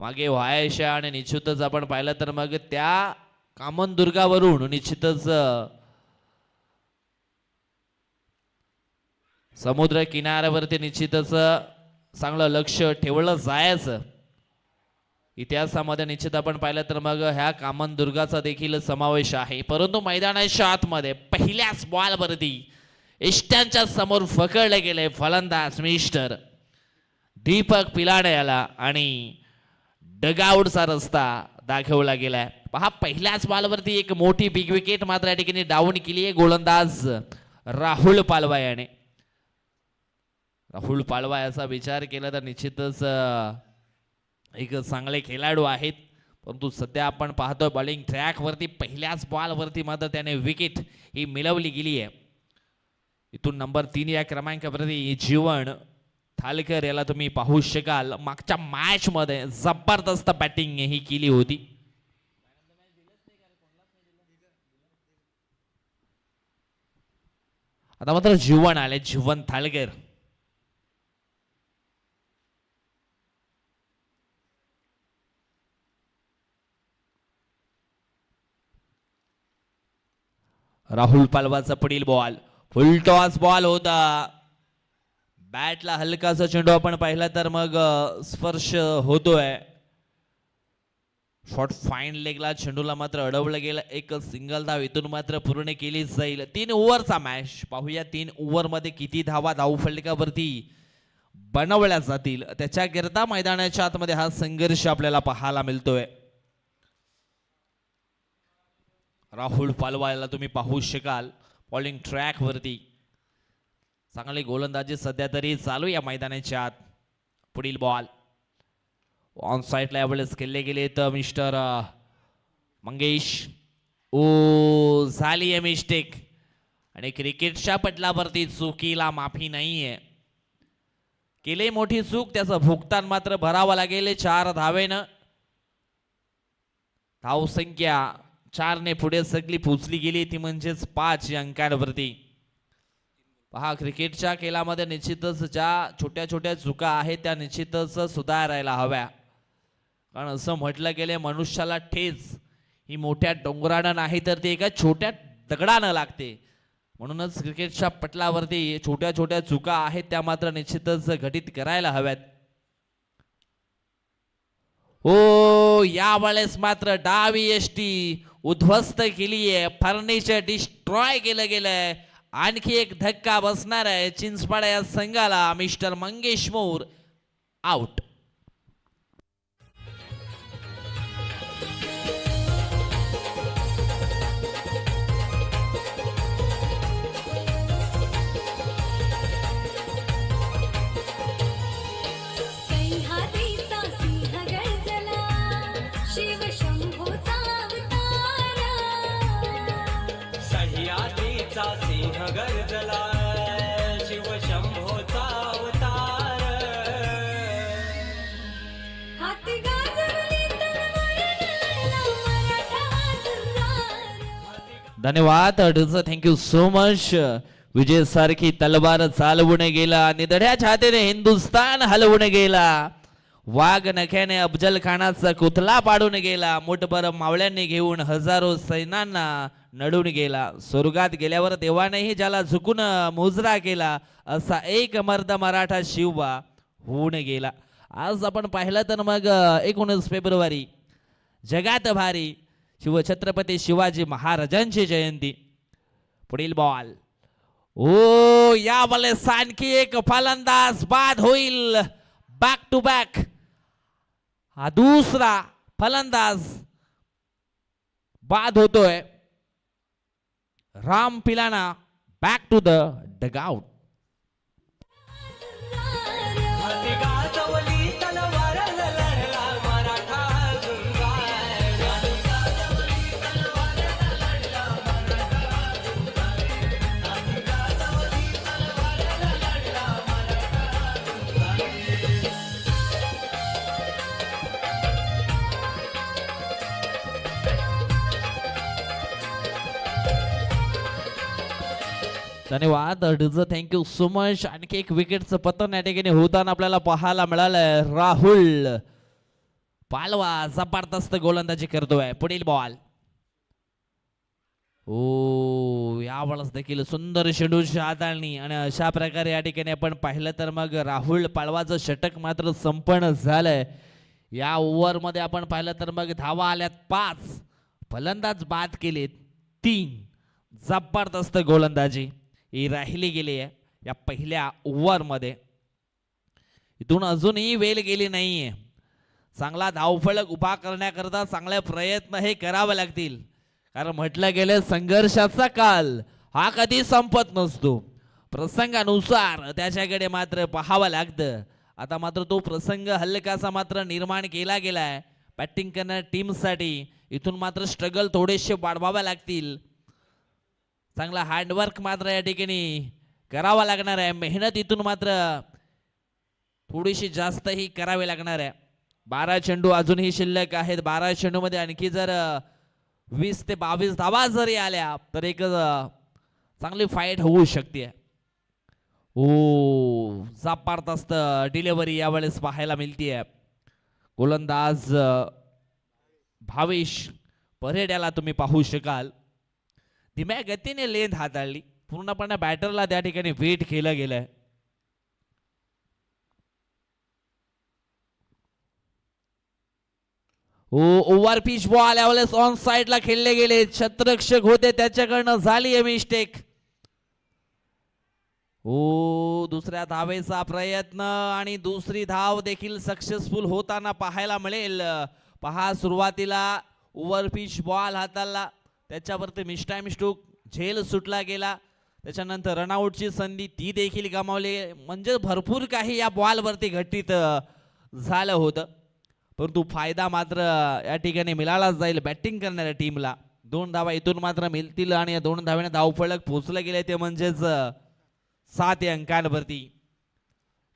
मागे व्हायच्या आणि निश्चितच आपण पाहिलं तर मग त्या कामनदुर्गावरून निश्चितच समुद्र किनाऱ्यावरती निश्चितच चांगलं लक्ष ठेवलं जायचं. इतिहासामध्ये निश्चित आपण पाहिलं तर मग ह्या कामनदुर्गाचा देखील समावेश आहे. परंतु मैदानाच्या आतमध्ये पहिल्याच बॉलवरती इष्ट्यांच्या समोर पकडले गेले फलंदाज मिस्टर दीपक पिलाडे याला आणि डगआउटचा रस्ता दाखवला गेलाय. पहा पहिल्याच बॉलवरती एक मोठी बिग विकेट मात्र या ठिकाणी डाऊन केली आहे गोलंदाज राहुल पालवा याने. राहुल पालवा याचा विचार केला तर निश्चितच एक चांगले खेळाडू आहेत. परंतु सध्या आपण पाहतोय बॉलिंग ट्रॅक वरती पहिल्याच बॉल वरती मात्र त्याने विकेट ही मिळवली गेली आहे. इथून नंबर 3 या क्रमांकावरती जीवन थालकर याला तुम्ही पाहू शकाल. मागच्या मॅच मध्ये जबरदस्त बॅटिंग ही केली होती. आता मात्र जीवन आले जीवन थालकर. राहुल पालवाचा पुढील बॉल फुल टॉस बॉल होता. बॅटला हलकासा चेंडू आपण पाहिला तर मग स्पर्श होतोय. शॉट फाईन लेगला चेंडूला मात्र अडवलं गेलं. एक सिंगल धाव इथून मात्र पूर्ण केली जाईल. 3 ओव्हरचा मॅच पाहूया 3 ओव्हर मध्ये किती धावा धावफलकावरती बनवल्या जातील त्याच्याकरता मैदानाच्या आतमध्ये हा संघर्ष आपल्याला पाहायला मिळतोय. राहुल पालवा याला तुम्ही पाहू शकाल बॉलिंग ट्रॅक वरती. चांगली गोलंदाजी सध्या तरी चालू या मैदानाच्या आत. पुढील बॉल ऑन साइडला यावेळेस खेळले गेले तर मिस्टर मंगेश. ओ झाली आहे मिस्टेक आणि क्रिकेटच्या पटलावरती चुकीला माफी नाहीये. केली मोठी चूक त्याचं भुगतान मात्र भरावं लागेल. 4 धावेनं धावसंख्या 4 ने पुढे सगळी पोचली गेली ती म्हणजेच 5 अंकांवरती. पहा क्रिकेटच्या खेळामध्ये निश्चितच ज्या छोट्या छोट्या चुका आहेत त्या निश्चितच सुधारायला हव्या. कारण असं म्हटलं गेले मनुष्याला ठेच ही मोठ्या डोंगरानं नाही तर ती एका छोट्या दगडानं लागते. म्हणूनच क्रिकेटच्या पटलावरती छोट्या छोट्या चुका आहेत त्या मात्र निश्चितच घटित करायला हव्यात. हो यावेळेस मात्र डावी यष्टी उद्ध्वस्त केली आहे. फर्निचर डिस्ट्रॉय केलं गेलंय. आणखी एक धक्का बसणार आहे चिंचपाडा या संघाला. Mister Mangesh More out. धन्यवाद. Thank you so much. विजय सारखी तलवार चालवून गेला आणि दढ्या छातीने हिंदुस्तान हलवून गेला. वाघ नख्याने अफजल खानाचा कुतला पाडून गेला. मुठभर मावळ्यांनी घेऊन हजारो सैन्यांना नडून गेला. स्वर्गात गेल्यावर देवानेही ज्याला झुकून मुजरा केला असा एक मर्द मराठा शिवबा होऊन गेला. आज आपण पाहिलं तर मग 19 फेब्रुवारी जगात भारी शिवछत्रपती शिवाजी महाराजांची जयंती. पुढील बॉल ओ यावेळेस आणखी एक फलंदाज बाद होईल. बॅक टू बॅक हा दुसरा फलंदाज बाद होतोय. राम पिलाना बॅक टू द डगआउट. धन्यवाद. Thank you so much. आणखी एक विकेटचं पतन या ठिकाणी होताना आपल्याला पाहायला मिळालंय. राहुल पालवा जबरदस्त गोलंदाजी करतोय. पुढील बॉल. ओ यावेळेस देखील सुंदर शेडूची हाताळणी आणि अशा प्रकारे या ठिकाणी आपण पाहिलं तर मग राहुल पालवाचं षटक मात्र संपन्न झालंय. या ओव्हर मध्ये आपण पाहिलं तर मग धावा आल्यात 5, फलंदाज बाद केलेत 3. जबरदस्त गोलंदाजी ही राहिली गेली आहे या पहिल्या ओव्हर मध्ये. इथून अजूनही वेळ गेली नाहीये. चांगला धावफलक उभा करण्याकरता चांगले प्रयत्न हे करावे लागतील. कारण म्हटलं गेलं संघर्षाचा काल हा कधी संपत नसतो. प्रसंगानुसार त्याच्याकडे मात्र पाहावं लागतं. आता मात्र तो प्रसंग हलकासा मात्र निर्माण केला गेलाय बॅटिंग करणाऱ्या टीमसाठी. इथून मात्र स्ट्रगल थोडेसे वाढवावे लागतील. चांगला हार्डवर्क मात्र या ठिकाणी करावा लागणार आहे. मेहनत इथून मात्र थोडीशी जास्त ही करावी लागणार आहे. 12 चेंडू अजूनही शिल्लक आहेत. 12 चेंडू मध्ये आणखी जर 20 ते 22 धावा जरी आल्या तर एक चांगली फाईट होऊ शकते. ओ जबरदस्त डिलिव्हरी यावेळेस पाहायला मिळतीये. गोलंदाज भावेश परेड्याला तुम्ही पाहू शकाल. धीम्या गतीने लेंथ हाताळली. पूर्णपणे बॅटरला त्या ठिकाणी वेट केलं गेलंय. ओव्हर पिच बॉल यावेळेस ऑन साइडला खेळले गेले. क्षेत्ररक्षक होते त्याच्याकडनं झाली आहे मिस्टेक. दुसऱ्या धावेचा प्रयत्न आणि दुसरी धाव देखील सक्सेसफुल होताना पाहायला मिळेल. पहा सुरुवातीला ओव्हर पिच बॉल हाताळला त्याच्यावरती मिसटाइम स्ट्रोक झेल सुटला गेला. त्याच्यानंतर रनआउटची संधी ती देखील गमावली. म्हणजे भरपूर काही या बॉलवरती घटित झालं होतं. परंतु फायदा मात्र या ठिकाणी मिळालाच जाईल बॅटिंग करणाऱ्या टीमला. 2 धावा इथून मात्र मिळतील आणि या 2 धावेने धावफलक पोहोचलं गेले ते म्हणजेच 7 अंकांवरती.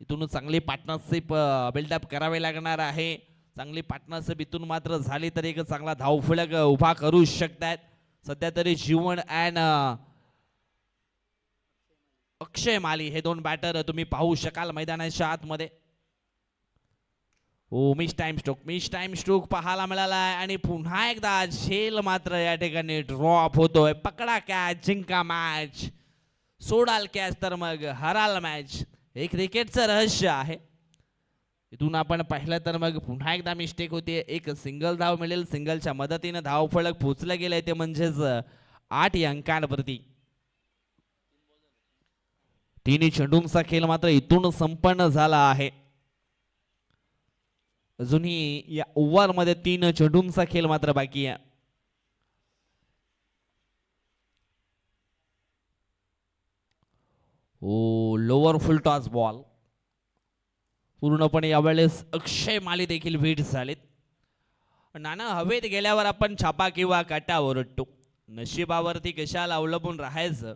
इथून चांगली पार्टनरशिप बिल्डअप करावी लागणार आहे. चांगली पार्टनरशिप इथून मात्र झाली तर एक चांगला धावफलक उभा करू शकतात. सध्या तरी जीवन अँड अक्षय माली हे 2 बॅटर तुम्ही पाहू शकाल मैदानाच्या आतमध्ये. मिस टाइम स्ट्रोक पाहायला मिळाला आहे आणि पुन्हा एकदा झेल मात्र या ठिकाणी ड्रॉप होतोय. पकडा कॅच जिंका मॅच, सोडाल कॅच तर मग हराल मॅच. हे क्रिकेटचं रहस्य आहे. इथून आपण पाहिलं तर मग पुन्हा एकदा मिस्टेक होते. एक सिंगल धाव मिळेल. सिंगलच्या मदतीने धावफलक पोचलं गेलंय ते म्हणजेच 8 अंकांवरती. 3 चेंडूंचा खेळ मात्र इथून संपन्न झाला आहे. अजूनही या ओव्हर मध्ये 3 चेंडूंचा खेळ मात्र बाकी आहे. लोअर फुल टॉस बॉल पूर्णपणे यावेळेस अक्षय माली देखील वेट झालेत. नाना हवेत गेल्यावर आपण छापा किंवा काटा ओरडतो. नशिबावरती कशाला अवलंबून राहायचं.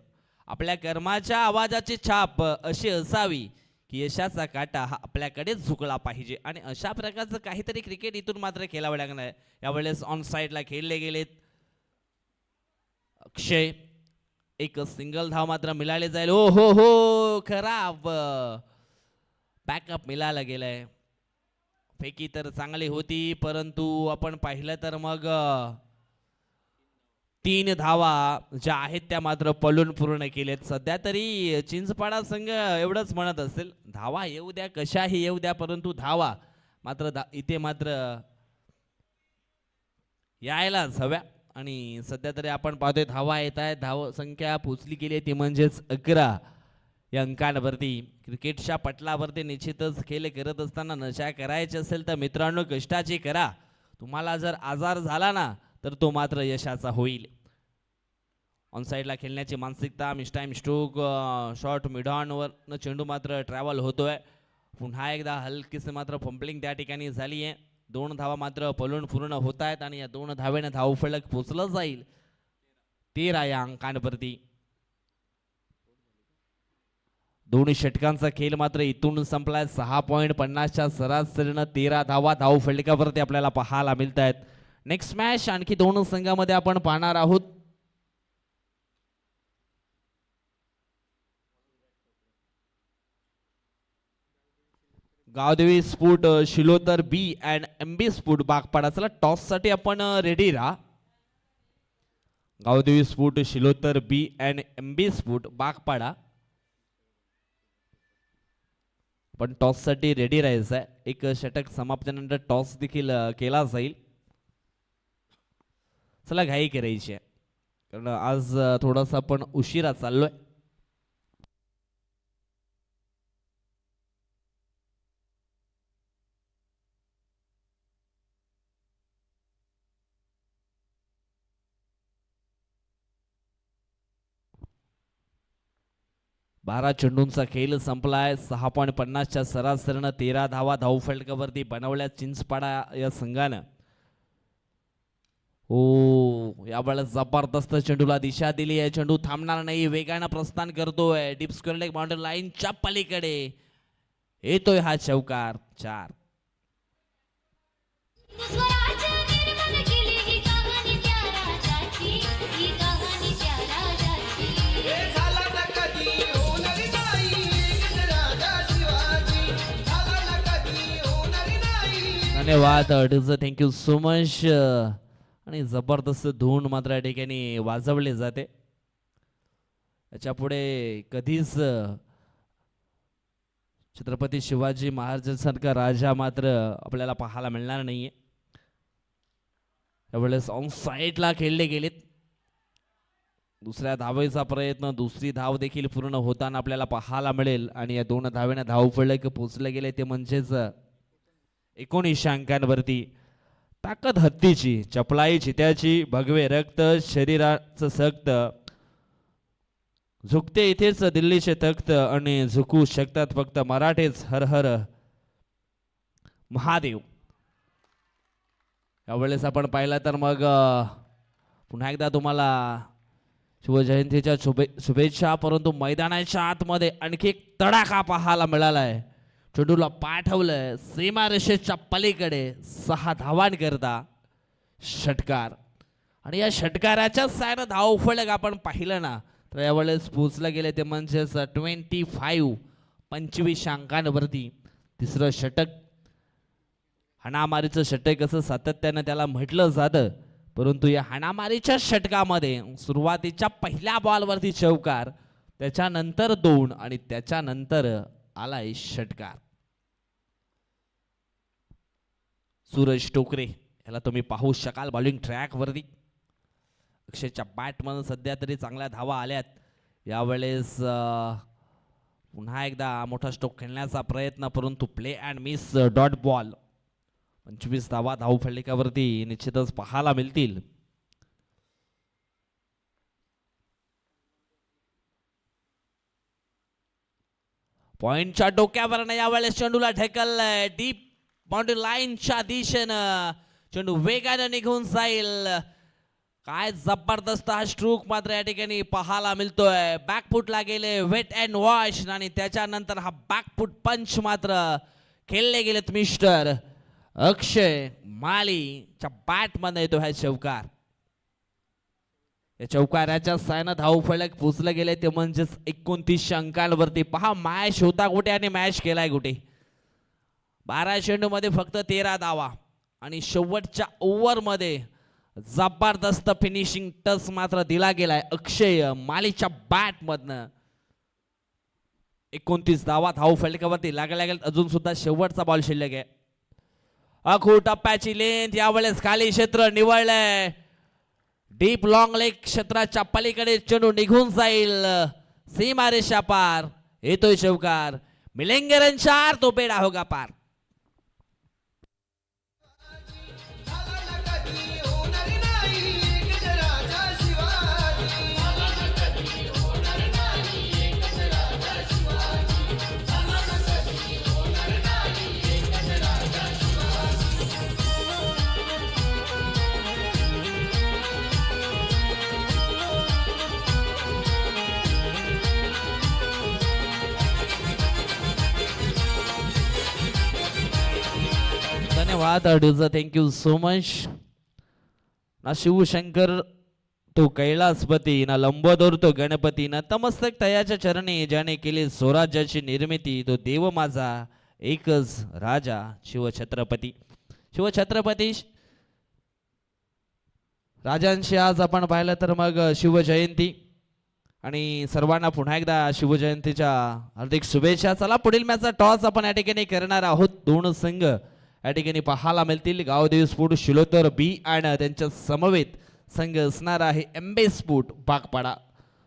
आपल्या कर्माच्या आवाजाची छाप अशी असावी की यशाचा काटा हा आपल्याकडेच झुकला पाहिजे. आणि अशा प्रकारचं काहीतरी क्रिकेट इथून मात्र खेळावं लागणार आहे. यावेळेस ऑन साइडला खेळले गेलेत. अक्षय एक सिंगल धाव मात्र मिळाले जाईल. ओ हो खराब बॅकअप मिळाला गेलाय. फेकी तर चांगली होती परंतु आपण पाहिलं तर मग 3 धावा ज्या आहेत त्या मात्र पळून पूर्ण केलेत. सध्या तरी चिंचपाडा संघ एवढंच म्हणत असेल धावा येऊ द्या कशाही येऊ द्या परंतु धावा मात्र इथे मात्र यायलाच हव्या. आणि सध्या तरी आपण पाहतोय धावा येत आहेत. धाव संख्या पोचली गेली ती म्हणजेच 11 या अंकांवरती. क्रिकेटच्या पटलावरती निश्चितच खेळ करत असताना नशा करायची असेल तर मित्रांनो कष्टाची करा. तुम्हाला जर आजार झाला ना तर तो मात्र यशाचा होईल. ऑन साइडला खेळण्याची मानसिकता. Miss time stroke short mid on वर चेंडू मात्र ट्रॅव्हल होतोय. पुन्हा एकदा हलकीसे मात्र फंबलिंग त्या ठिकाणी झाली आहे. 2 धावा मात्र पळून पूर्ण होत आहेत आणि या 2 धावेने धावफलक पोचलं जाईल 13 या अंकांवरती. 2 षटकांचा खेळ मात्र इथून संपलाय. 6.50च्या सरासरीनं 13 धावा धावफलकावरती आपल्याला पाहायला मिळत आहेत. नेक्स्ट मॅच आणखी 2 संघामध्ये आपण पाहणार आहोत. गावदेवी स्फोट शिलोतर बी अँड MB स्फोट बागपाडा. चला टॉस साठी आपण रेडी राहा. गावदेवी स्फोट शिलोतर बी अँड MB स्फोट बागपाडा. पण टॉस साठी रेडी राहायचं आहे. एक षटक समाप्तीनंतर टॉस देखील केला जाईल. चला घाई करायची आहे कारण आज थोडासा आपण उशिरा चाललोय. बारा चेंडूंचा खेळ संपलाय. 6.50च्या सरासरीनं 13 धावा धावफलकावरती बनवल्या चिंचपाडा या संघानं. ओ यावेळेस जबरदस्त चेंडूला दिशा दिली आहे. चेंडू थांबणार नाही, वेगानं प्रस्थान करतोय. डीप स्क्वेअर लेग बाउंड्री लाईनच्या पलीकडे येतोय हा चौकार. 4. धन्यवाद थँक्यू सो मच. आणि जबरदस्त धून मात्र या ठिकाणी वाजवले जाते. याच्या पुढे कधीच छत्रपती शिवाजी महाराजांसारखा राजा मात्र आपल्याला पाहायला मिळणार नाहीये. यावेळेस ऑन साईडला खेळले गेलेत. दुसऱ्या धावेचा प्रयत्न, दुसरी धाव देखील पूर्ण होताना आपल्याला पाहायला मिळेल. आणि या 2 धावेने धावफलक पोहोचले गेले ते म्हणजेच 19 अंकांवरती. ताकद हत्तीची, चपलाई चित्याची, भगवे रक्त शरीराचं सक्त. झुकते इथेच दिल्लीचे तख्त आणि झुकू शकतात फक्त मराठेच. हर हर महादेव. यावेळेस आपण पाहिलं तर मग पुन्हा एकदा तुम्हाला शिवजयंतीच्या शुभेच्छा. परंतु मैदानाच्या आतमध्ये आणखी एक तडाखा पाहायला मिळालाय. चेंडूला पाठवलंय सीमारेषेच्या पलीकडे. 6 धावांकरता षटकार. आणि या षटकाराच्या सायनं धावफलक आपण पाहिलं ना तर यावेळेस पोहोचलं गेले ते म्हणजेच 25 अंकांवरती. तिसरं षटक, हाणामारीचं षटक असं सातत्यानं त्याला म्हटलं जातं. परंतु या हाणामारीच्या षटकामध्ये सुरुवातीच्या पहिल्या बॉलवरती चौकार, त्याच्यानंतर 2 आणि त्याच्यानंतर आलाय षटकार. सूरज टोकरे याला तुम्ही पाहू शकाल बॉलिंग ट्रॅक वरती. अक्षयच्या बॅटमधून सध्या तरी चांगल्या धावा आल्यात. यावेळेस पुन्हा एकदा मोठा स्ट्रोक खेळण्याचा प्रयत्न, परंतु play and miss dot ball. 25 धावा धावफलकावरती निश्चितच पाहायला मिळतील. पॉइंटच्या डोक्यावरनं यावेळेस चेंडूला ढकललंय. डीप बाउंड्री लाईनच्या दिशेनं चेंडू वेगानं निघून जाईल. काय जबरदस्त हा स्ट्रोक मात्र या ठिकाणी पाहायला मिळतोय. बॅकफुटला गेले वेट अँड वॉश आणि त्याच्यानंतर हा बॅकफुट पंच मात्र खेळले गेलेत मिस्टर अक्षय मालीच्या बॅटमध्ये येतो हा चौकार. या चौकाराच्या सायनं धावफलक पोचले गेले ते म्हणजेच 29 अंकांवरती. पहा मॅच होता कुठे आणि मॅच केलाय कुठे. 12 चेंडू मध्ये फक्त 13 धावा आणि शेवटच्या ओव्हर मध्ये जबरदस्त फिनिशिंग टच मात्र दिला गेलाय अक्षय मालीच्या बॅट मधनं. 29 धावा धावफलकावरती लागल्या गेल्या. अजून सुद्धा शेवटचा बॉल शिल्लक आहे. अखू टप्प्याची लेंथ यावेळेस खाली क्षेत्र निवडलंय. डीप लॉंग लेग क्षेत्राच्या पलीकडे चेंडू निघून जाईल. सीमारेषा पार येतोय चौकार. मिलेंगे रन 4 तो बेडा होगा पार. धन्यवाद थँक्यू सो मच. ना शिवशंकर तो कैलासपती, ना लंबोदर तो गणपती, ना तमस्तक तयाच्या चरणी ज्याने केली स्वराज्याची निर्मिती तो देव माझा एकच राजा शिवछत्रपती. शिवछत्रपती राजांशी आज आपण पाहिलं तर मग शिवजयंती आणि सर्वांना पुन्हा एकदा शिवजयंतीच्या हार्दिक शुभेच्छा. चला पुढील मॅचचा टॉस आपण या ठिकाणी करणार आहोत. दोन संघ या ठिकाणी पाहायला मिळतील. गावदेवी स्पोर्ट शिलोतर बी आणि त्यांच्या समवेत संघ असणार आहे एमबे स्पोर्ट बागपाडा.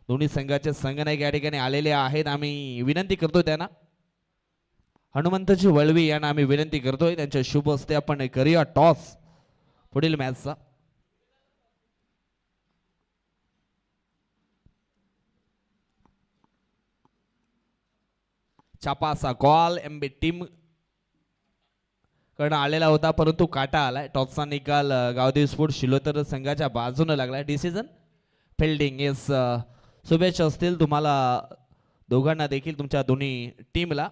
दोन्ही संघाचे संघनायक या ठिकाणी आलेले आहेत. आम्ही विनंती करतो त्यांना, हनुमंतजी वळवी यांना आम्ही विनंती करतोय त्यांच्या शुभ हस्ते आपण करूया टॉस पुढील मॅचचा. छापासा कॉल एमबी टीम कडे आलेला होता परंतु काटा आलाय. टॉसचा निकाल गावदेवी स्पोर्ट शिलोतर संघाच्या बाजूने लागलाय. Decision fielding. येस, शुभेच्छा असतील तुम्हाला दोघांना देखील, तुमच्या दोन्ही टीमला.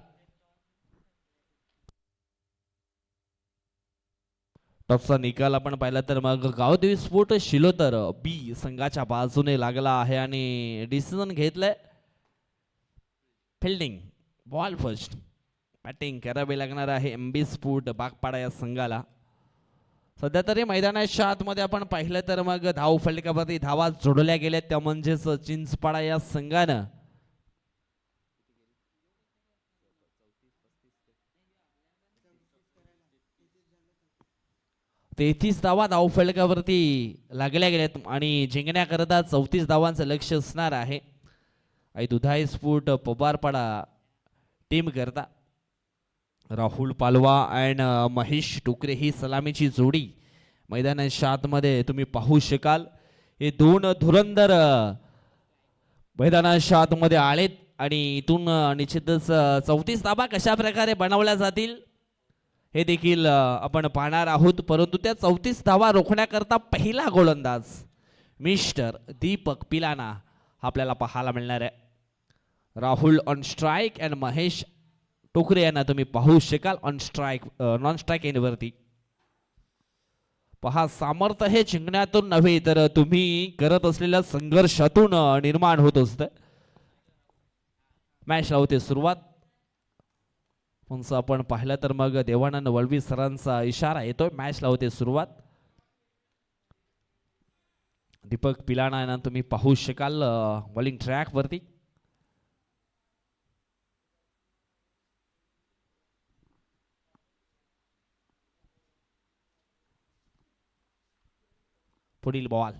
टॉसचा निकाल आपण पाहिला तर मग गावदेवी स्पोर्ट शिलोतर बी संघाच्या बाजूने लागला आहे आणि डिसिजन घेतलंय फिल्डिंग. बॉल फर्स्ट बॅटिंग करावी लागणार आहे एमबी स्पोर्ट बागपाडा या संघाला. सध्या तरी मैदानाच्या आतमध्ये आपण पाहिलं तर मग धाव फलकावरती धावा जोडल्या गेल्या, त्या म्हणजेच चिंचपाडा या संघानं 33 धावा धाव फलकावरती लागल्या गेल्यात आणि जिंकण्याकरता 34 धावांचं लक्ष असणार आहे. आई दुधाई स्पोर्ट पवारपाडा टीम करता राहुल पालवा अँड महेश टोकरे ही सलामीची जोडी मैदानाच्या आतमध्ये तुम्ही पाहू शकाल. हे दोन धुरंधर मैदानाच्या आतमध्ये आलेत आणि इथून निश्चितच 34 धावा कशा प्रकारे बनवल्या जातील हे देखील आपण पाहणार आहोत. परंतु त्या 34 धावा रोखण्याकरता पहिला गोलंदाज मिस्टर दीपक पिलाना आपल्याला पाहायला मिळणार आहे. Rahul on strike and Mahesh टोकरे यांना तुम्ही पाहू शकाल ऑन स्ट्राइक नॉन स्ट्राइक एंडवरती. पहा, सामर्थ्य हे जिंकण्यातून नव्हे तर तुम्ही करत असलेल्या संघर्षातून निर्माण होत असतं. मॅच होते सुरुवात. आपण पाहिलं तर मग देवानंद वळवी सरांचा इशारा येतोय. मॅच होते सुरुवात. दीपक पिलाना यांना तुम्ही पाहू शकाल बॉलिंग ट्रॅक वरती. पुढील बॉल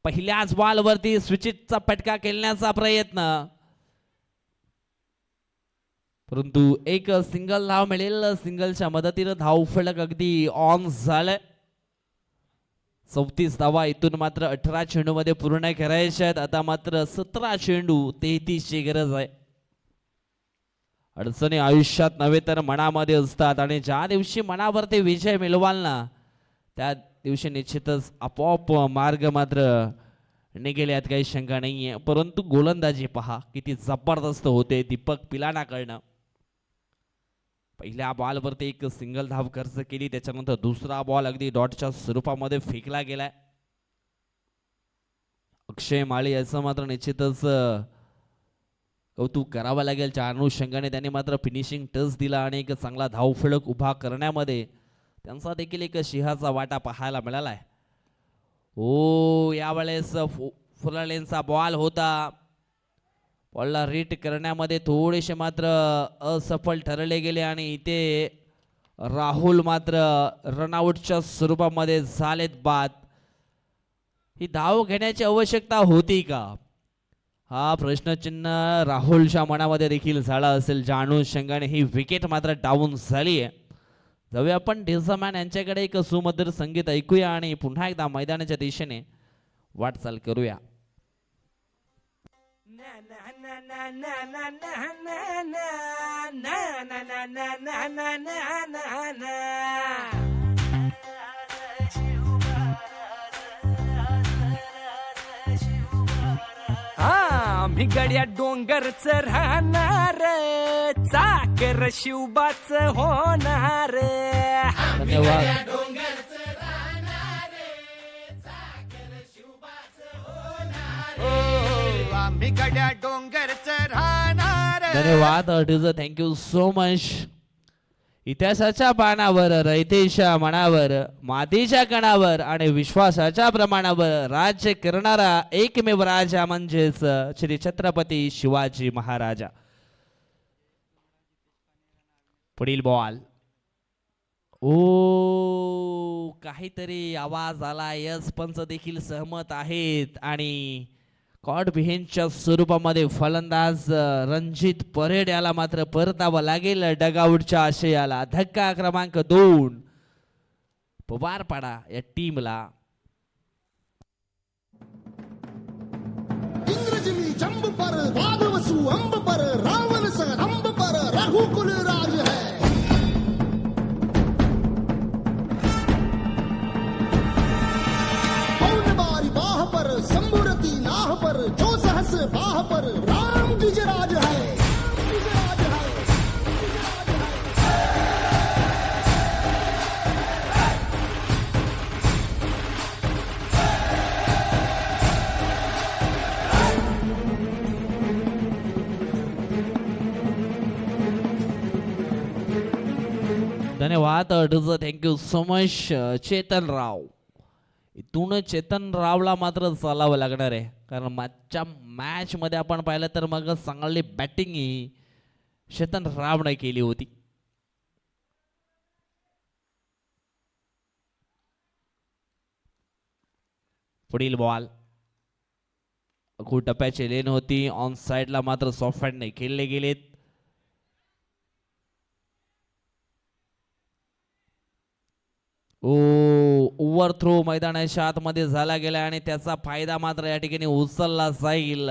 पहिल्याच बॉल वरती स्विचिटचा फटका खेळण्याचा प्रयत्न, परंतु एक सिंगल धाव मिळेल. सिंगलच्या मदतीने धाव फलक अगदी ऑन झालाय. 34 धावा इथून मात्र 18 चेंडू मध्ये पूर्ण करायच्या आहेत. आता मात्र 17 चेंडू 33 ची गरज आहे. अडचणी आयुष्यात नव्हे तर मनामध्ये असतात आणि ज्या दिवशी मनावरती विजय मिळवाल ना त्या दिवशी निश्चितच आपोआप मार्ग मात्र निघेल, यात काही शंका नाहीये. परंतु गोलंदाजी पहा किती जबरदस्त होते दीपक पिलानाकडनं. पहिल्या बॉलवरती एक सिंगल धाव खर्च केली, त्याच्यानंतर दुसरा बॉल अगदी डॉटच्या स्वरूपामध्ये फेकला गेलाय. अक्षय माळी याचं मात्र निश्चितच कौतुक करावं लागेल. त्या अनुषंगाने त्यांनी मात्र फिनिशिंग टच दिला आणि एक चांगला धाव फलक उभा करण्यामध्ये त्यांचा देखील एक सिंहाचा वाटा पाहायला मिळालाय. ओ, यावेळेस फुलालेंचा बॉल होता. बॉलला रीट करण्यामध्ये थोडेसे मात्र असफल ठरले गेले आणि इथे राहुल मात्र रनआउटच्या स्वरूपामध्ये झालेत बाद. ही धाव घेण्याची आवश्यकता होती का, हा प्रश्नचिन्ह राहुलच्या मनामध्ये देखील झाला असेल. ज्या अनुषंगाने ही विकेट मात्र डाऊन झाली आहे. जाऊया आपण डिझमॅन यांच्याकडे एक सुमधुर संगीत ऐकूया आणि पुन्हा एकदा मैदानाच्या दिशेने वाटचाल करूया. आम्ही गड्या डोंगरच राहणार, चाकर शिवबाच होणार. धन्यवाद. आम्ही गड्या डोंगरच राहणार, धन्यवाद अडीज थँक्यू सो मच. इतिहासाच्या पानावर रयतेच्या मनावर मातीच्या कणावर आणि विश्वासाच्या प्रमाणावर राज्य करणारा एकमेव राजा म्हणजेच श्री छत्रपती शिवाजी महाराजा. पुढील बॉल. ओ काहीतरी आवाज आला. यस पंच देखील सहमत आहेत आणि कॉट बिहेनच्या स्वरूपामध्ये फलंदाज रणजित परेड याला मात्र परतावं लागेल डगआउटच्या आशयाला. धक्का क्रमांक 2 पवारपाडा या टीमला. इंद्रजिमी जंब पर वादवसु अंब पर रावण स रंब पर रघुकुल राज है. पौन बारी बाह पर संबुरती नाह पर जो सहस बाह पर राम गिजराज है. गिजराज है. गिजराज है. धन्यवाद अडूज थँक्यू सो मच. चेतन राव. इथून चेतन रावला मात्र चालावं लागणार आहे कारण मागच्या मॅच मध्ये आपण पाहिलं तर मग चांगली बॅटिंग ही चेतन रावने केली होती. पुढील बॉल. खूप टप्प्याची लेन होती. ऑन साइडला मात्र सॉफ्ट हँडने खेळले गेलेत. ओव्हर थ्रो मैदानाच्या आतमध्ये झाला गेला आणि त्याचा फायदा मात्र या ठिकाणी उचलला जाईल.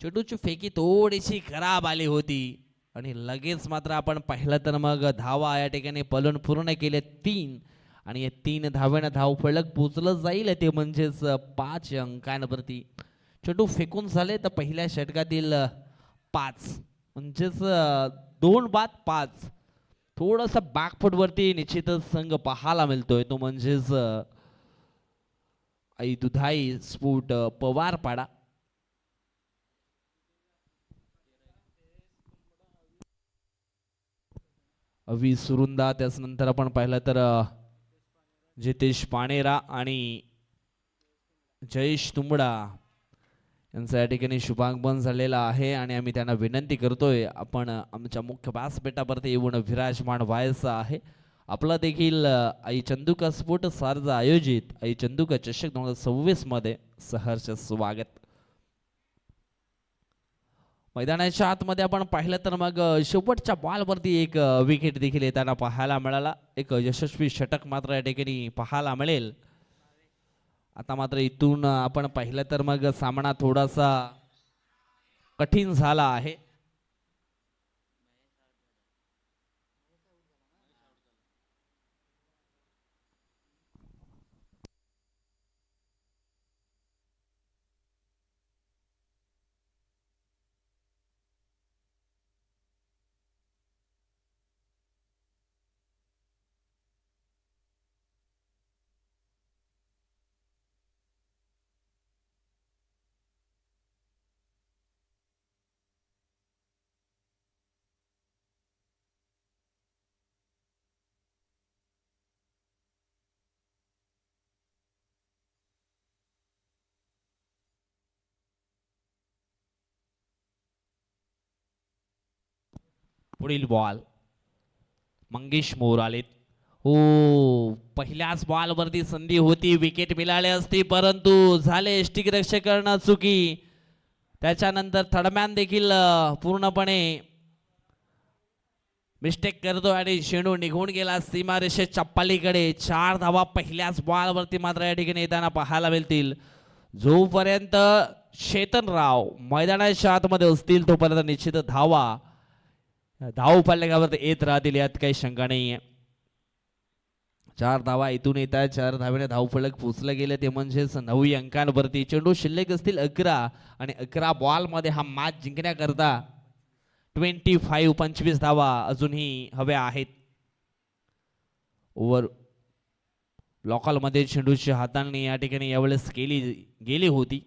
चेंडूची फेकी थोडीशी खराब आली होती आणि लगेच मात्र आपण पाहिलं तर मग धावा या ठिकाणी पलून पूर्ण केले 3 आणि या 3 धाव्यानं धाव फलक पोचलं जाईल ते म्हणजेच 5 अंकांवरती. चेंडू फेकून झाले तर पहिल्या षटकातील 5 म्हणजेच 2 बाद 5. थोडासा बॅकफुटवरती निश्चितच संघ पाहायला मिळतोय तो म्हणजेच आई दुधाई स्फोट पवारपाडा. अवी सुरुंदा. त्यानंतर आपण पाहिलं तर जितेश पाणेरा आणि जयेश तुंबडा यांचा या ठिकाणी शुभागमन झालेला आहे आणि आम्ही त्यांना विनंती करतोय आपण आमच्या मुख्य व्यासपीठावरती येऊन विराजमान व्हायचं आहे. आपला देखील आई चंदुका स्फोट सार्ज आयोजित आई चंदुका चषक 2026 मध्ये सहर्ष स्वागत. मैदानाच्या आतमध्ये आपण पाहिलं तर मग शेवटच्या बॉलवरती एक विकेट देखील येताना पाहायला मिळाला. एक यशस्वी षटक मात्र या ठिकाणी पाहायला मिळेल. आता मात्र इथून आपण पाहिलं तर मग सामना थोडासा कठीण झाला आहे. पुढील बॉल. मंगेश मोर आलेत. हो पहिल्याच बॉलवरती संधी होती विकेट मिळाली असती परंतु झाले स्टिक रक्षकांना चुकी. त्याच्यानंतर थर्डमॅन देखील पूर्णपणे मिस्टेक करतो आणि चेंडू निघून गेला सीमारेषेच्या पलीकडे. 4 धावा पहिल्याच बॉलवरती मात्र या ठिकाणी येताना पाहायला मिळतील. जोपर्यंत चेतन राव मैदानाच्या आतमध्ये असतील तोपर्यंत निश्चित धावा धाव फलकावरती येत राहतील यात काही शंका नाहीये. 4 धावा इथून येतात. 4 धावेने धाव फलक पोचले गेले ते म्हणजेच 9 अंकांवरती. चेंडू शिल्लक असतील 11 आणि 11 बॉल मध्ये हा मॅच जिंकण्याकरता 25 धावा अजूनही हव्या आहेत. ओव्हर ब्लॉकल मध्ये चेंडूची हाताळणी या ठिकाणी यावेळेस केली गेली होती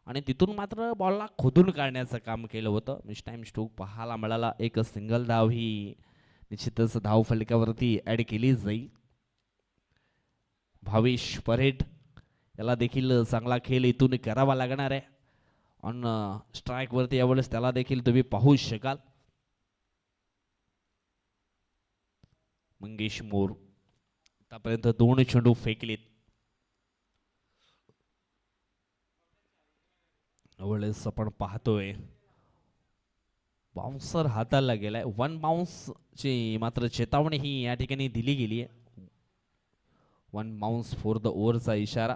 आणि तिथून मात्र बॉलला खोदून काढण्याचं काम केलं होतं. मिस टाइम स्ट्रोक पाहायला मिळाला. एक सिंगल धाव ही निश्चितच धाव फलकावरती ॲड केली जाईल. भावेश परेड याला देखील चांगला खेळ इथून करावा लागणार आहे. ऑन स्ट्राईकवरती यावेळेस त्याला देखील तुम्ही पाहू शकाल. मंगेश मोर आतापर्यंत 2 चेंडू फेकलेत. यावेळेस आपण पाहतोय बाउन्सर हाताला गेलाय. 1 बाउन्स ची मात्र चेतावणी ही या ठिकाणी दिली गेली आहे. 1 बाउन्स फॉर द ओव्हरचा इशारा.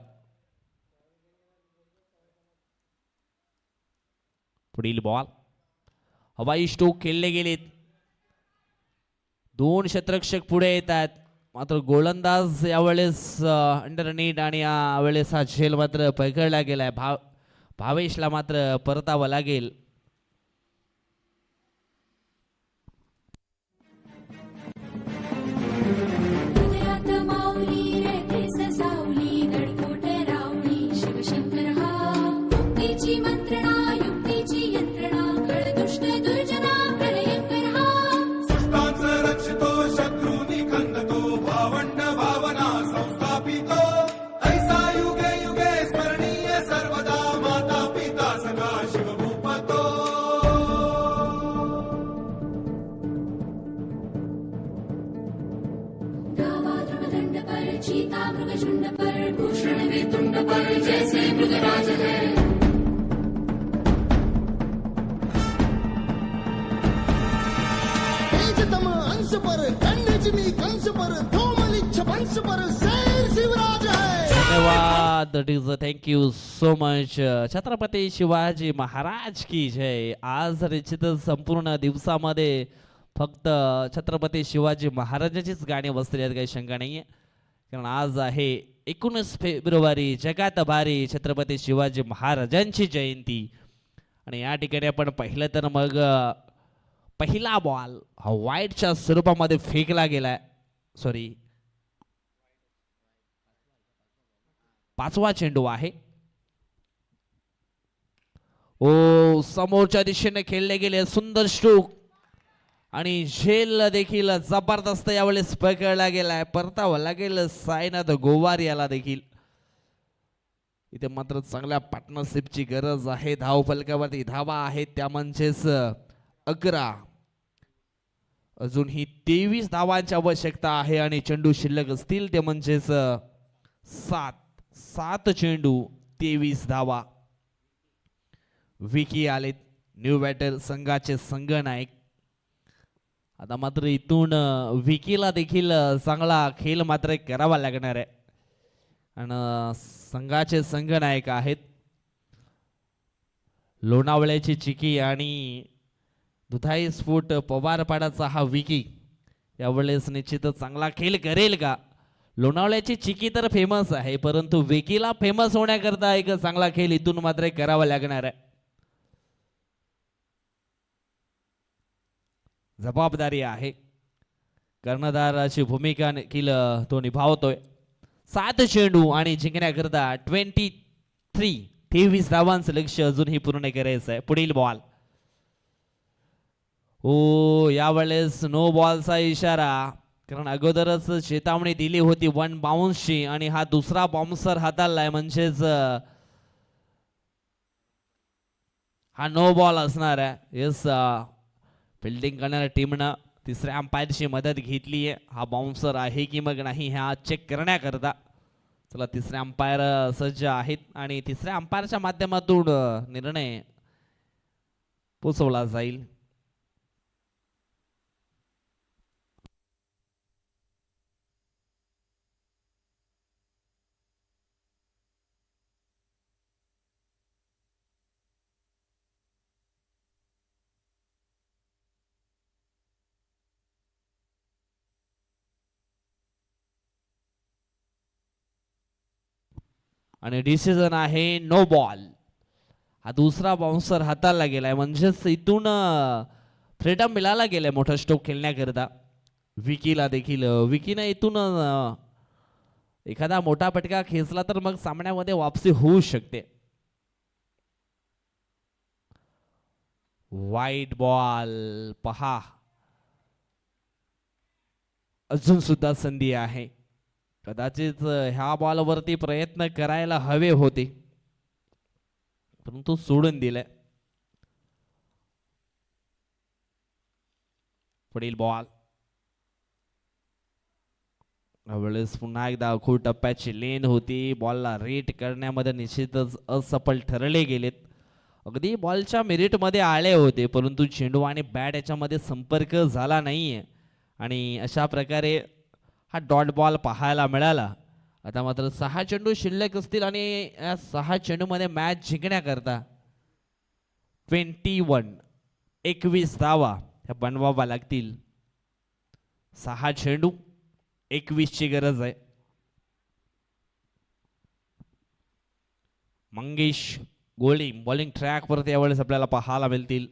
पुढील बॉल हवाई स्ट्रोक खेळले गेलेत. 2 क्षेत्ररक्षक पुढे येतात. मात्र गोलंदाज यावेळेस अंडरनीट आणि यावेळेस हा झेल मात्र पकडला गेलाय. भावेशला मात्र परतावं लागेल. हृदयात माऊली रेते ससावली गडकोट रावळी शिवशंकर हा मुक्तीची मंत्रणा युक्तीची यंत्रणा गळदुष्ट दुर्जना प्रलयंकर हा सृष्टांच रक्षितो शत्रूनी खंदतो भावंड भावना संस्थापितो ऐसा युगे युगे स्मरणीय सर्वदा माता पिता सखा शिवभूपतो. गावा दृढदंड पर चीता मृगशुंड पर भूषण वेतुंड पर जैसे मृगराज है तेजतम अंश पर खंडजनी कंस पर धूमलिच्छ वंश पर शेर शिवराज है. धन्यवाद. दट is thank you so much. Chhatrapati Shivaji Maharaj की जय. आज निश्चितच संपूर्ण दिवसामध्ये फक्त छत्रपती शिवाजी महाराजांचीच गाणी बसलेली आहेत, काही शंका नाहीये. कारण आज आहे 19 फेब्रुवारी, जगात भारी छत्रपती शिवाजी महाराजांची जयंती. आणि या ठिकाणी आपण पाहिलं तर मग पहिला बॉल हा वाईटच्या स्वरूपामध्ये फेकला गेलाय. सॉरी, 5वा चेंडू आहे. ओ समोरच्या दिशेने खेळले गेले सुंदर स्ट्रोक आणि झेल देखील जबरदस्त यावेळेस पकडला गेलाय. परतावं लागेल साईनाथ गोवार याला देखील. इथे मात्र चांगल्या पार्टनरशिपची गरज आहे. धाव फलकावरती धावा आहेत त्या म्हणजेच 11. अजूनही 23 धावांची आवश्यकता आहे आणि चेंडू शिल्लक असतील ते म्हणजेच 7 चेंडू 23 धावा. विकी आलेत न्यू बॅटर संघाचे संघनायक. आता मात्र इथून विकीला देखील चांगला खेळ मात्र करावा लागणार आहे. आणि संघाचे संघनायक आहेत लोणावळ्याची चिकी आणि दुधाई स्फोट पवारपाडाचा हा विकी. यावेळेस निश्चितच चांगला खेळ करेल का? लोणावळ्याची चिकी तर फेमस आहे, परंतु विकीला फेमस होण्याकरता एक चांगला खेळ इथून मात्र करावा लागणार आहे. जबाबदारी आहे. कर्णधाराची भूमिका देखील तो निभावतोय. 7 चेंडू आणि जिंकण्याकरता 23 धावांचं लक्ष्य अजूनही पूर्ण करायचं आहे. पुढील बॉल. ओ यावेळेस नो बॉलचा इशारा, कारण अगोदरच चेतावणी दिली होती 1 बाउन्सची आणि हा दुसरा बाउन्सर हाताळलाय म्हणजेच हा नो बॉल असणार आहे. येस, फिल्डिंग करणाऱ्या टीमनं तिसऱ्या अंपायरची मदत घेतली आहे. हा बाउन्सर आहे की मग नाही हा चेक करण्याकरता. चला, तिसरे अंपायर सज्ज आहेत आणि तिसऱ्या अंपायरच्या माध्यमातून निर्णय पोचवला जाईल. आणि डिसिजन आहे नो बॉल. हा दुसरा बाउन्सर हाताला गेलाय म्हणजेच इथून फ्रीडम मिळाला गेलाय मोठा स्ट्रोक खेळण्याकरता विकीला देखील. विकीनं इथून एखादा मोठा फटका खेचला तर मग सामन्यामध्ये वापसी होऊ शकते. वाईट बॉल पहा, अजून सुद्धा संधी आहे. कदाचित ह्या बॉलवरती प्रयत्न करायला हवे होते परंतु सोडून दिले. पुढील बॉल यावेळेस पुन्हा एकदा खूप टप्प्याची लेन होती. बॉलला रेट करण्यामध्ये निश्चितच असफल ठरले गेलेत. अगदी बॉलच्या मेरिटमध्ये आले होते परंतु चेंडू आणि बॅट याच्यामध्ये संपर्क झाला नाहीये आणि अशा प्रकारे हा डॉट बॉल पाहायला मिळाला. आता मात्र 6 चेंडू शिल्लक असतील आणि या 6 चेंडूमध्ये मॅच जिंकण्याकरता 21 धावा ह्या बनवाव्या लागतील. 6 चेंडू 21 ची गरज आहे. मंगेश गोळी बॉलिंग ट्रॅक वरती यावेळेस आपल्याला पाहायला मिळतील.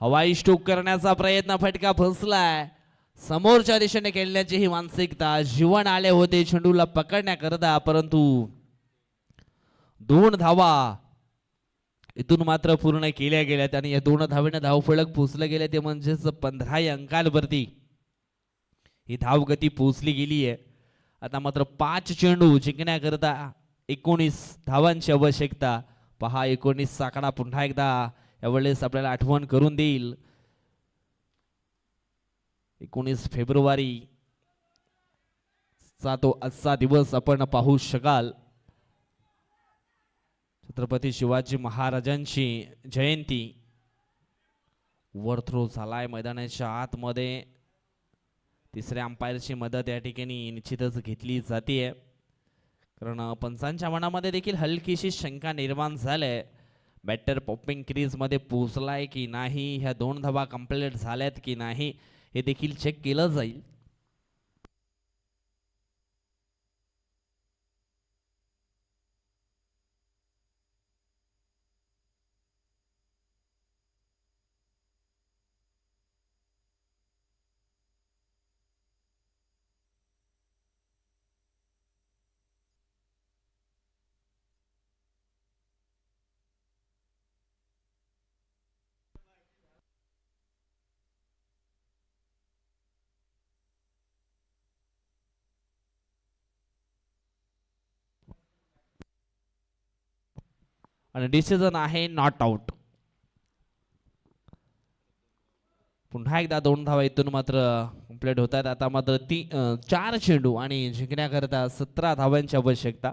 हवाई स्ट्रोक करण्याचा प्रयत्न, फटका फसलाय. समोरच्या दिशेने खेळण्याची ही मानसिकता, जीवन आले होते चेंडूला पकडण्याकरता परंतु 2 धावा इथून मात्र पूर्ण केल्या गेल्यात आणि या 2 धावेने धावफलक पोचले गेले ते म्हणजेच 15 अंकांवरती ही धावगती पोचली गेली आहे. आता मात्र 5 चेंडू जिंकण्याकरता 19 धावांची आवश्यकता. पहा 19 आकडा पुन्हा एकदा यावेळेस आपल्याला आठवण करून देईल. 19 फेब्रुवारी चा तो आजचा दिवस आपण पाहू शकाल. छत्रपती शिवाजी महाराजांची जयंती. ओव्हर थ्रो झालाय मैदानाच्या आतमध्ये. तिसऱ्या अंपायरची मदत या ठिकाणी निश्चितच घेतली जाते कारण पंचांच्या मनामध्ये देखील हलकीशी शंका निर्माण झाली. बॅटर पॉपिंग क्रीज मध्ये पोहोचलाय की नाही, ह्या 2 धावा कंप्लीट झाल्यात की नाही हे देखील चेक केलं जाईल. आणि डिसिजन आहे नॉट आउट. पुन्हा एकदा 2 धावा इथून मात्र कंप्लीट होतात. आता मात्र 4 चेंडू आणि जिंकण्याकरता 17 धावांची आवश्यकता.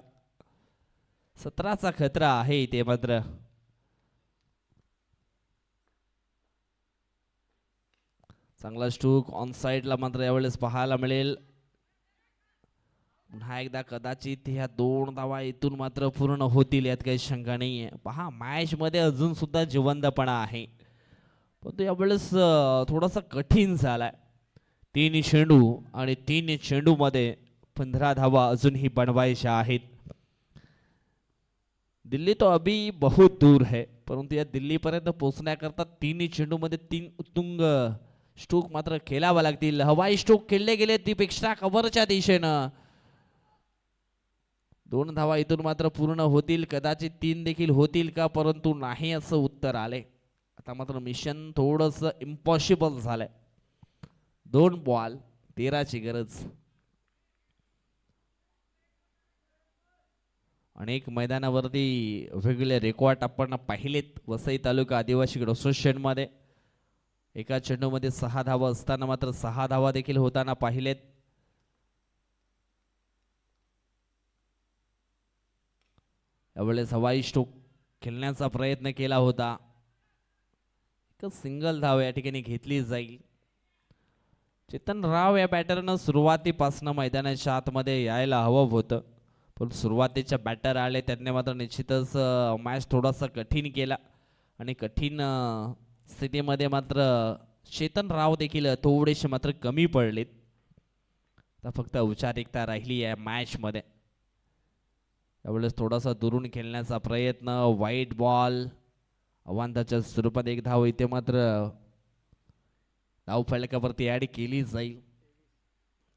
17चा खतरा आहे इथे मात्र. चांगला स्ट्रोक ऑन साइडला मात्र यावेळेस पाहायला मिळेल. पुन्हा एकदा कदाचित ह्या 2 धावा इथून मात्र पूर्ण होतील यात काही शंका नाहीये. पहा मॅच मध्ये अजून सुद्धा जिवंतपणा आहे परंतु यावेळेस थोडासा कठीण झालाय. 3 चेंडू आणि 3 चेंडू मध्ये 15 धावा अजूनही बनवायच्या आहेत. दिल्ली तो अभी बहुत दूर है परंतु या दिल्ली पर्यंत पोहोचण्याकरता 3 चेंडू मध्ये 3 उत्तुंग स्ट्रोक मात्र खेळावा लागतील. हवाई स्ट्रोक खेळले गेले दीपेक्षा कव्हरच्या दिशेनं. 2 धावा इथून मात्र पूर्ण होतील, कदाचित 3 देखील होतील का परंतु नाही असं उत्तर आले. आता मात्र मिशन थोडस इम्पॉसिबल झालंय. 2 बॉल 13 ची गरज. अनेक मैदानावरती वेगवेगळे रेकॉर्ड आपण पाहिलेत. वसई तालुका आदिवासी असोसिएशन मध्ये एका चेंडूमध्ये 6 धावा असताना मात्र 6 धावा देखील होताना पाहिलेत. यावेळेस हवाई स्ट्रोक खेळण्याचा प्रयत्न केला होता. एक सिंगल धाव या ठिकाणी घेतली जाईल. चेतन राव या बॅटरनं सुरुवातीपासून मैदानाच्या आतमध्ये यायला हवं होतं पण सुरुवातीच्या बॅटर आले त्यांनी मात्र निश्चितच मॅच थोडासा कठीण केला आणि कठीण स्थितीमध्ये मात्र चेतन राव देखील थोडेसे मात्र कमी पडलेत. तर फक्त औपचारिकता राहिली आहे मॅच मध्ये. यावेळेस थोडासा दुरून खेळण्याचा प्रयत्न. वाईट बॉल अवांताच्या स्वरूपात 1 धाव इथे मात्र धाव फलकावरती ऍड केली जाईल.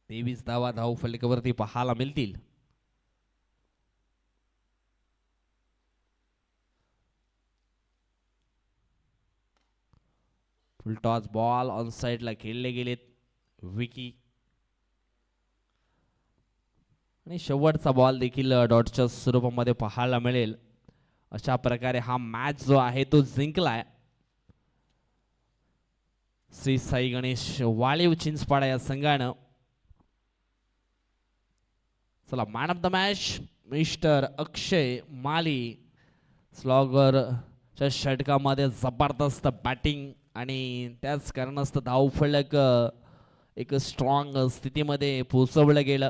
23 धावा धाव फलकावरती पाहायला मिळतील. फुल टॉस बॉल ऑन साइडला खेळले गेलेत विकी आणि शेवटचा बॉल देखील डॉटच्या स्वरूपामध्ये पाहायला मिळेल. अशा प्रकारे हा मॅच जो आहे तो जिंकलाय श्री साई गणेश वाळीव चिंचपाडा या संघानं. चला man of the match mister Akshay Mali. स्लॉगरच्या षटकामध्ये जबरदस्त बॅटिंग आणि त्याच कारणास्तव धावफलक एक स्ट्रॉंग स्थितीमध्ये पोहोचवलं गेलं.